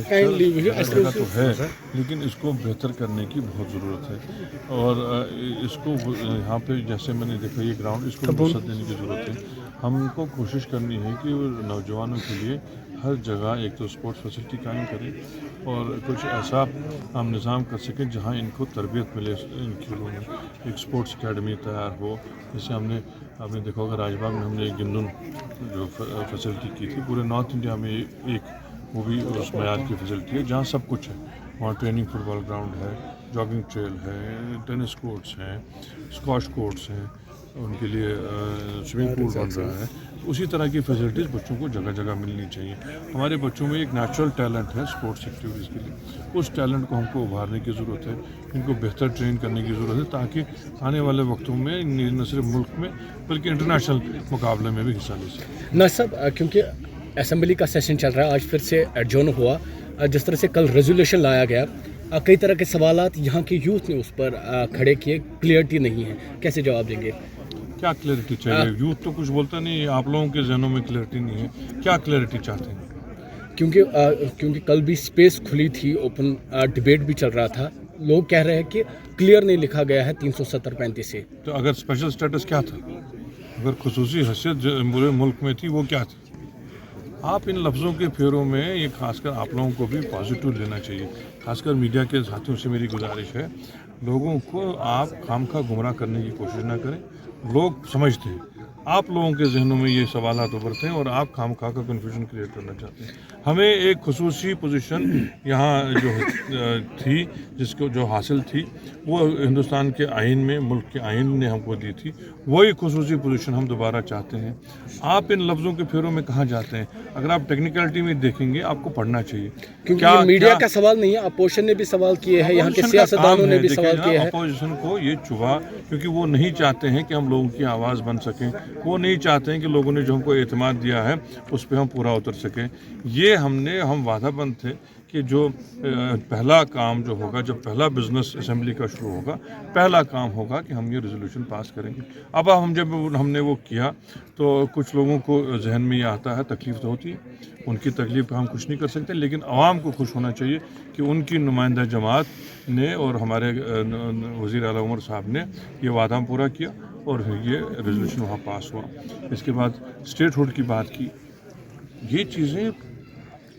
جگہ تو ہے لیکن اس کو بہتر کرنے کی بہت ضرورت ہے اور اس کو یہاں پہ جیسے میں نے دیکھا یہ گراؤنڈ اس کو وسعت دینے کی ضرورت ہے. ہم کو کوشش کرنی ہے کہ نوجوانوں کے لیے ہر جگہ ایک تو اسپورٹس فیسلٹی قائم کریں اور کچھ ایسا ہم نظام کر سکیں جہاں ان کو تربیت ملے ان کھیلوں میں. ایک اسپورٹس اکیڈمی تیار ہو جیسے آپ نے دیکھا ہوگا راج باغ میں ہم نے ایک گندن جو فیسلٹی کی تھی. پورے نارتھ انڈیا میں ایک وہ بھی اس معیار کی فیسلٹی ہے جہاں سب کچھ ہے. وہاں ٹریننگ فٹ بال گراؤنڈ ہے, جاگنگ ٹریل ہے, ٹینس کورٹس ہیں, اسکواش کورٹس ہیں, ان کے لیے سوئمنگ پول بن رہا ہے. اسی طرح کی فیسلٹیز بچوں کو جگہ جگہ ملنی چاہیے. ہمارے بچوں میں ایک نیچرل ٹیلنٹ ہے اسپورٹس ایکٹیویٹیز کے لیے. اس ٹیلنٹ کو ہم کو ابھارنے کی ضرورت ہے, ان کو بہتر ٹرین کرنے کی ضرورت ہے تاکہ آنے والے وقتوں میں نہ صرف ملک میں بلکہ انٹرنیشنل مقابلے میں بھی حصہ لے سکیں. نہ صاحب کیونکہ اسمبلی کا سیشن چل رہا ہے, آج پھر سے ایڈجورن ہوا. جس طرح سے کل ریزولوشن لایا گیا, کئی طرح کے سوالات یہاں کے یوتھ نے اس پر کھڑے کیے, کلیئرٹی نہیں ہے, کیسے جواب دیں گے؟ کیا کلیئرٹی چاہیے؟ یوتھ تو کچھ بولتا نہیں, آپ لوگوں کے ذہنوں میں کلیئرٹی نہیں ہے. کیا کلیئرٹی چاہتے ہیں؟ کیونکہ کل بھی اسپیس کھلی تھی, اوپن ڈبیٹ بھی چل رہا تھا. لوگ کہہ رہے ہیں کہ کلیئر نہیں لکھا گیا ہے 370-35 سے. تو اگر اسپیشل اسٹیٹس کیا تھا؟ اگر خصوصی حیثیت پورے ملک میں تھی وہ کیا تھی؟ آپ ان لفظوں کے پھیروں میں یہ خاص کر آپ لوگوں کو بھی پازیٹیو لینا چاہیے. خاص کر میڈیا کے ساتھیوں سے میری گزارش ہے, لوگوں کو آپ خامخواہ گمراہ کرنے کی کوشش نہ کریں. لوگ سمجھتے ہیں, آپ لوگوں کے ذہنوں میں یہ سوالات ابھرتے ہیں اور آپ خامخواہ کا کنفیوژن کریٹ کرنا چاہتے ہیں. ہمیں ایک خصوصی پوزیشن یہاں جو تھی, جس کو جو حاصل تھی وہ ہندوستان کے آئین میں, ملک کے آئین نے ہم کو دی تھی. وہی خصوصی پوزیشن ہم دوبارہ چاہتے ہیں. آپ ان لفظوں کے پھیروں میں کہاں جاتے ہیں؟ اگر آپ ٹیکنیکلٹی میں دیکھیں گے آپ کو پڑھنا چاہیے. کیونکہ یہ میڈیا کا سوال نہیں ہے, اپوزیشن نے بھی سوال کیے ہیں, یہاں کے سیاستدانوں نے بھی سوال کیے ہیں. اپوزیشن کو یہ چبھا کیونکہ وہ نہیں چاہتے ہیں کہ ہم لوگوں کی آواز بن سکیں. وہ نہیں چاہتے ہیں کہ لوگوں نے جو ہم کو اعتماد دیا ہے اس پہ ہم پورا اتر سکیں. یہ ہم وعدہ بند تھے کہ جو پہلا کام جو ہوگا, جب پہلا بزنس اسمبلی کا شروع ہوگا, پہلا کام ہوگا کہ ہم یہ ریزولوشن پاس کریں گے. اب جب ہم نے وہ کیا تو کچھ لوگوں کو ذہن میں یہ آتا ہے, تکلیف تو ہوتی ہے, ان کی تکلیف پہ ہم کچھ نہیں کر سکتے, لیکن عوام کو خوش ہونا چاہیے کہ ان کی نمائندہ جماعت نے اور ہمارے وزیر اعلیٰ عمر صاحب نے یہ وعدہ پورا کیا اور یہ ریزولوشن وہاں پاس ہوا. اس کے بعد اسٹیٹ ہوڈ کی بات کی. یہ چیزیں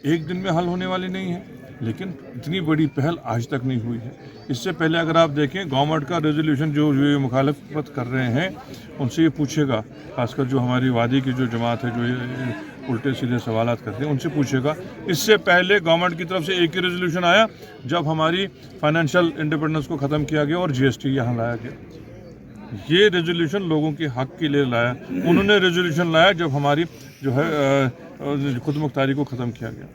ایک دن میں حل ہونے والی نہیں ہیں, لیکن اتنی بڑی پہل آج تک نہیں ہوئی ہے. اس سے پہلے اگر آپ دیکھیں گورنمنٹ کا ریزولوشن جو یہ مخالفت کر رہے ہیں ان سے یہ پوچھے گا, خاص کر جو ہماری وادی کی جو جماعت ہے جو الٹے سیدھے سوالات کرتے ہیں, ان سے پوچھے گا. اس سے پہلے گورنمنٹ کی طرف سے ایک ہی ریزولوشن آیا جب ہماری فائنینشیل انڈیپینڈنس کو ختم کیا گیا اور GST یہاں لایا گیا. یہ ریزولوشن لوگوں کے حق کے لیے لایا. انہوں نے ریزولوشن لایا جب ہماری جو ہے خود مختاری کو ختم کیا گیا.